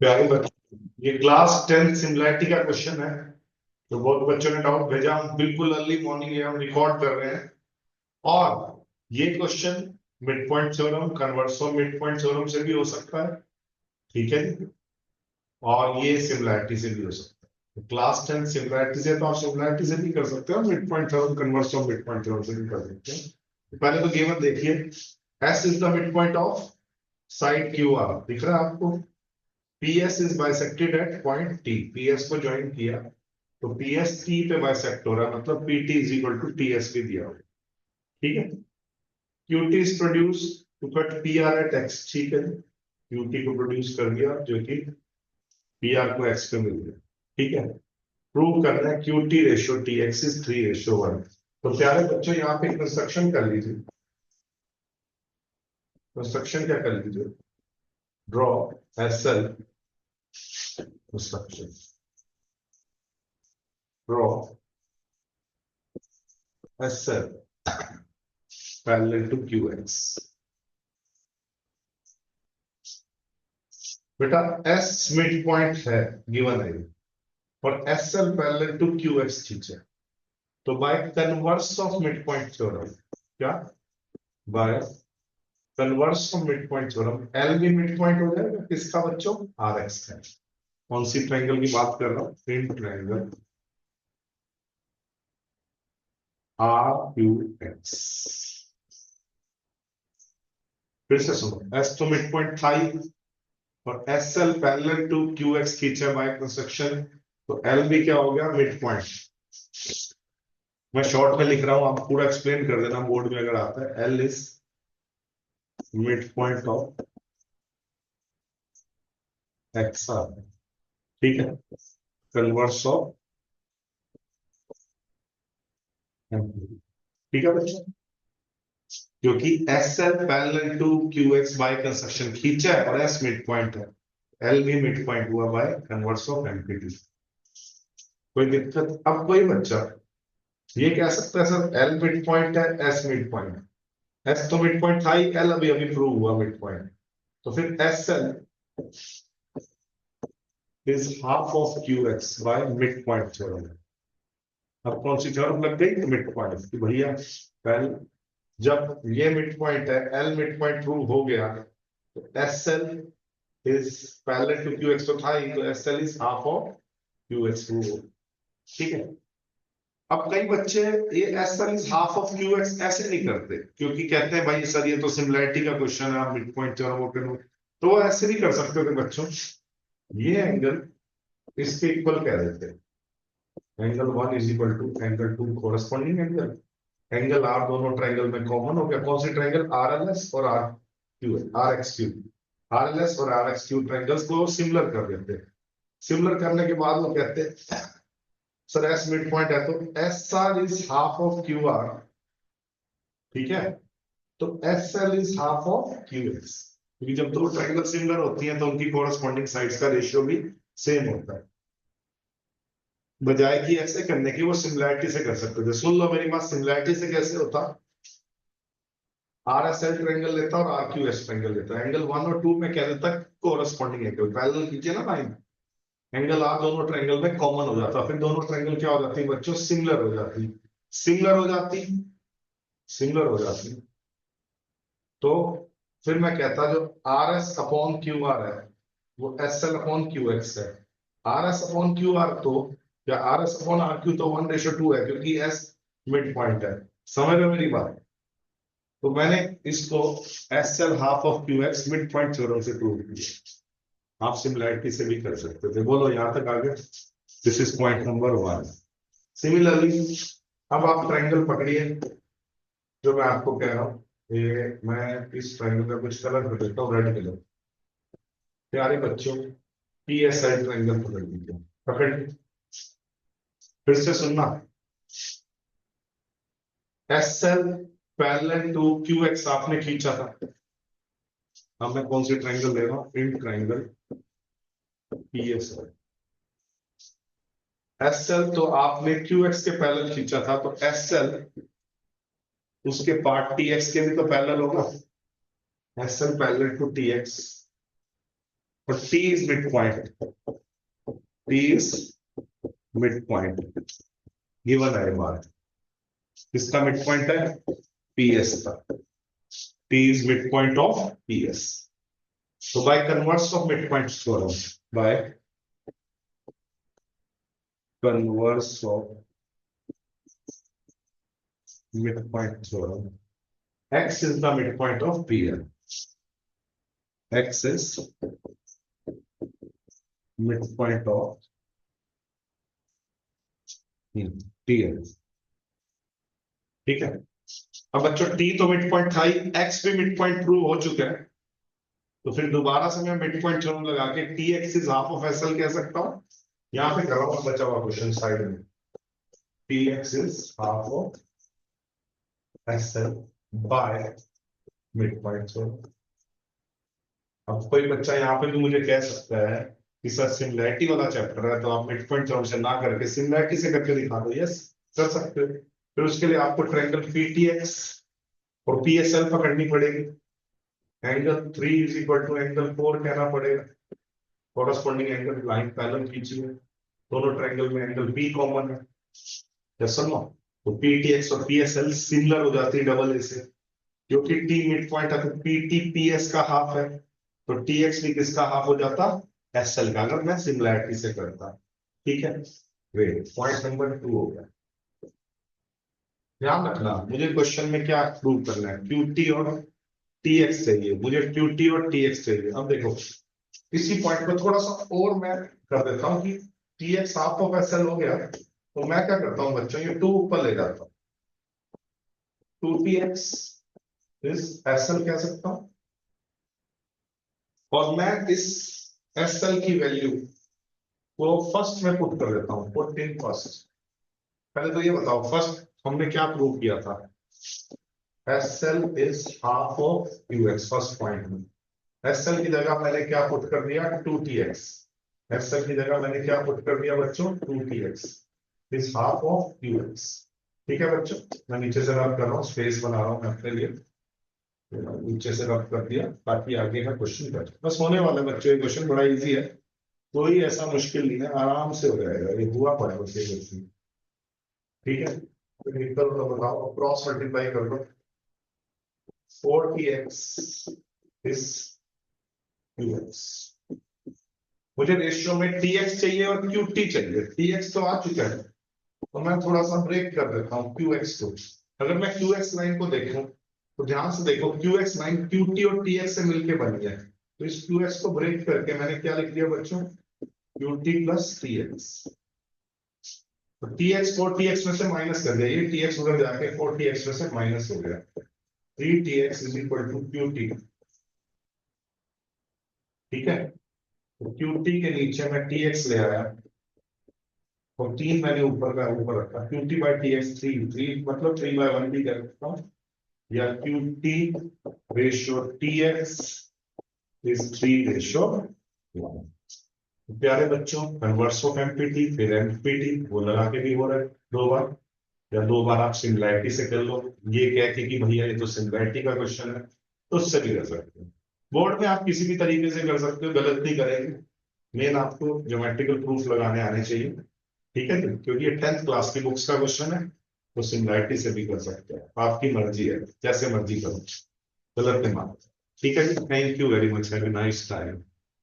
प्यारे बच्चों, ये क्लास 10 सिमिलैरिटी का क्वेश्चन है। तो बहुत बच्चों ने डाउट भेजा, हम बिल्कुल अर्ली मॉर्निंग है, हम रिकॉर्ड कर रहे हैं। और ये question mid point theorem, converse of mid point theorem से भी हो सकता है। ठीक है जी। और ये सिमिलैरिटी से भी हो सकता है। तो क्लास 10 सिमिलैरिटी से, तो आप सिमिलैरिटी से भी कर सकते हो, mid point theorem, converse of mid point theorem से भी कर सकते हैं। तो पहले तो गिवन देखिए, S is the mid point of side Q R, दिख रहा है आपको? PS is bisected eight point T, PS को ज्वाइन किया तो PS टी पे बाइसेक्ट हो रहा है, मतलब PT is equal to TS भी दिया हुआ। ठीक है। QT is produce to cut PR at X। ठीक है। QT को प्रोड्यूस कर दिया जो कि PR को X पे मिल गया। ठीक है। प्रूव करना है QT रेशियो TX इज 3:1। तो प्यारे बच्चों, यहाँ पे कंस्ट्रक्शन कर लीजिए। कंस्ट्रक्शन क्या कर लीजिए? Draw SL construction. Draw SL parallel to QX। बेटा S मिड पॉइंट है, गिवन है, और SL पैरेलल टू QX खींचे। तो by converse of mid point theorem, क्या? By converse of mid point theorem L भी मिड पॉइंट हो जाएगा किसका बच्चों? RX का। कौन सी ट्रायंगल की बात कर रहा हूं? In triangle RQX। फिर से सुनो, S तो मिड पॉइंट था ही, और SL पैरेलल टू QX खींचा बाय कंस्ट्रक्शन, तो L भी क्या हो गया? Mid point. मैं शॉर्ट में लिख रहा हूं, आप पूरा एक्सप्लेन कर देना बोर्ड में अगर आता है। L is mid point of X R. ठीक है। कन्वर्स ऑफ, ठीक है बच्चों, क्योंकि S L parallel to Q X by construction खींचा है और एस मिड पॉइंट है, एल भी मिड पॉइंट हुआ बाय कन्वर्स ऑफ एमपीटी। कोई दिक्कत? अब कोई बच्चा ये कह सकता है सर एल मिड पॉइंट है, एस मिड पॉइंट। एस तो मिड पॉइंट था ही, एल अभी अभी प्रूव हुआ मिड पॉइंट, तो फिर S L is half of Q X by mid point theorem. अब कौन सी थ्योरम लग गई? मिड पॉइंट की भैया। पहले जब ये मिड पॉइंट है, एल मिड पॉइंट प्रूव हो गया, तो S L is parallel to Q X तो था ही, तो S L is half of Q X prove हो। ठीक है। अब कई बच्चे ये S L is half of Q X ऐसे नहीं करते, क्योंकि कहते हैं भाई सर ये तो सिमिलैरिटी का क्वेश्चन है, आप मिड पॉइंट थ्योरम वो करो। तो वो ऐसे भी कर सकते थे बच्चों, ये एंगल इसके इक्वल कह देते हैं, angle one is equal to angle two corresponding angle. Angle R दोनों ट्रायंगल में कॉमन हो गया। कौन सी ट्रायंगल? आर एल एस और R Q, R X Q. R L S और आर एक्स क्यू ट्रायंगल्स को सिमिलर कर देते हैं। सिमिलर करने के बाद वो कहते हैं सर एस मिड पॉइंट है, तो S R is half of Q R. ठीक है। तो S L is half of Q x, क्योंकि जब दो ट्रायंगल सिमिलर होती हैं तो उनकी कोरस्पॉन्डिंग साइड्स का रेशियो भी सेम होता है। बजाय कि ऐसे करने की वो सिमिलैरिटी से कर सकते थे। सुन लो मेरी बात, सिमिलैरिटी से कैसे होता? आर एस एल ट्रायंगल लेता और आर क्यू एस ट्रायंगल लेता, एंगल वन और टू में कह देता कोरस्पॉन्डिंग एंगल, पैरेलल कीजिए ना लाइन, एंगल आर दोनों ट्रायंगल में कॉमन हो जाता, फिर दोनों ट्रायंगल क्या हो जाती बच्चों? सिमिलर हो जाती। सिमिलर हो जाती, सिमिलर हो जाती। तो फिर मैं कहता जो R S upon Q R है वो S L upon Q X है। R S upon Q R तो, या R S upon R Q तो 1:2 है, क्योंकि एस मिड पॉइंट है। समझ रहे हो मेरी बात? तो मैंने इसको S L half of Q x mid point theorem से प्रूव किया। आप सिमिलैरिटी से भी कर सकते थे। बोलो यहां तक आगे। This is point number one. Similarly अब आप ट्रायंगल पकड़िए जो मैं आपको कह रहा हूं। ये मैं इस ट्रायंगल का कुछ कलर कर देता हूँ, रेड कलर। प्यारे बच्चों, PSI ट्रायंगल पकड़ लीजिए। पकड़, फिर से सुनना। S L parallel to Q X आपने खींचा था। अब मैं कौन सी ट्रायंगल ले रहा हूं? In triangle PSI। S L तो आपने क्यू एक्स के पैरेलल खींचा था, तो एस एल उसके पार्ट TX के भी तो पैरेलल होगा। S L parallel to TX, और T is mid point, T is mid point given है बात, किसका मिड पॉइंट है, पीएस का, T is mid point of PS. So by converse of midpoint theorem, by converse of midpoint theorem, x is the midpoint of PL. X is midpoint of PL. ठीक है। अब बच्चों t तो midpoint था ही, x भी midpoint prove हो चुका है, तो फिर दोबारा से मैं midpoint थ्योरम लगा के tx is half of SL कह सकता हूं। यहां पे कर रहा हूं बचा हुआ क्वेश्चन साइड में, tx is half of SL by midpoint theorem. अब कोई बच्चा यहाँ पे भी मुझे कह सकता है कि सर सिमिलैरिटी वाला चैप्टर है, तो आप मिड पॉइंट थ्योरम से ना करके सिमिलैरिटी से करके दिखा दो। यस, कर सकते हो। फिर उसके लिए आपको ट्रायंगल पीटीएक्स और पीएसएल पकड़नी पड़ेगी, angle 3 is equal to angle 4 कहना पड़ेगा, कॉरस्पॉन्डिंग एंगल लाइन पैरेलल खींचिए, दोनों ट्रायंगल में एंगल बी कॉमन है, यस और नो। तो पीटीएक्स और पीएसएल सिमिलर हो जाती है डबल ए से, क्योंकि टी मिड पॉइंट है तो पीटी पीएस का हाफ है, तो टीएक्स भी किसका हाफ हो जाता, एसएल का, अगर मैं सिमिलैरिटी से करता। ठीक है, वेट, पॉइंट नंबर 2 हो गया। ध्यान रखना मुझे क्वेश्चन में क्या प्रूव करना है, क्यूटी और टीएक्स चाहिए, मुझे क्यूटी और टीएक्स चाहिए। अब देखो इसी पॉइंट पर थोड़ा सा और मैं कर देता हूं कि टीएक्स हाफ ऑफ एसएल हो गया, तो मैं क्या करता हूं बच्चों, ये 2 ऊपर ले जाता हूं, 2tx इज एसएल कह सकता हूं, और मैं इस एसएल की वैल्यू को फर्स्ट में पुट कर देता हूं, पुट इन फर्स्ट। पहले तो ये बताओ फर्स्ट हमने क्या प्रूव किया था, SL is half of UX, first point में एसएल की जगह मैंने क्या पुट कर दिया, 2tx, एसएल की जगह मैंने क्या पुट कर दिया बच्चों, 2tx is half of UX. ठीक है बच्चों, मैं नीचे से रब कर रहा हूँ, स्पेस बना रहा हूँ मैं अपने लिए, नीचे से रब कर दिया ताकि आगे का क्वेश्चन कर, बस होने वाला बच्चों, ये क्वेश्चन बड़ा इजी है, कोई ऐसा मुश्किल नहीं है, आराम से हो जाएगा, ये हुआ पड़ा बस ये क्वेश्चन। ठीक है, तो निकल तो बताओ, क्रॉस मल्टीप्लाई कर दो, 4tx इज 2x, मुझे रेशियो में tx चाहिए और qt चाहिए, tx तो आ चुका है, तो मैं थोड़ा सा ब्रेक कर देता हूँ qx को। अगर मैं qx लाइन को देखूं तो ध्यान से देखो, qx लाइन qt और tx से मिलके बनी है, तो इस qx को ब्रेक करके मैंने क्या लिख दिया बच्चों, qt प्लस tx, तो tx 4tx में से माइनस कर दिया, ये tx उधर जाके 4tx में से माइनस हो गया, 3tx is equal to qt। ठीक है, तो qt के नीचे मैं tx ले आया और 3 मैंने ऊपर का ऊपर रखा, qt बाई tx 3 मतलब 3/1 भी कर सकता हूँ, या qt रेशियो tx इज 3:1। प्यारे बच्चों, कन्वर्स ऑफ एमपीटी फिर एमपीटी वो लगा के भी हो रहा है 2 बार, या 2 बार आप सिमिलैरिटी से कर लो, ये कह के कि भैया ये तो सिमिलैरिटी का क्वेश्चन है, तो उससे भी कर सकते हो। बोर्ड में आप किसी भी तरीके से कर सकते हो, गलत नहीं करेंगे, मेन आपको ज्योमेट्रिकल प्रूफ लगाने आने चाहिए। ठीक है, क्योंकि ये 10th क्लास की बुक्स का क्वेश्चन है, तो सिमिलैरिटी से भी कर सकते हैं, आपकी मर्जी है, जैसे मर्जी करो, गलत नहीं मानो। ठीक है जी, thank you very much, have a nice time.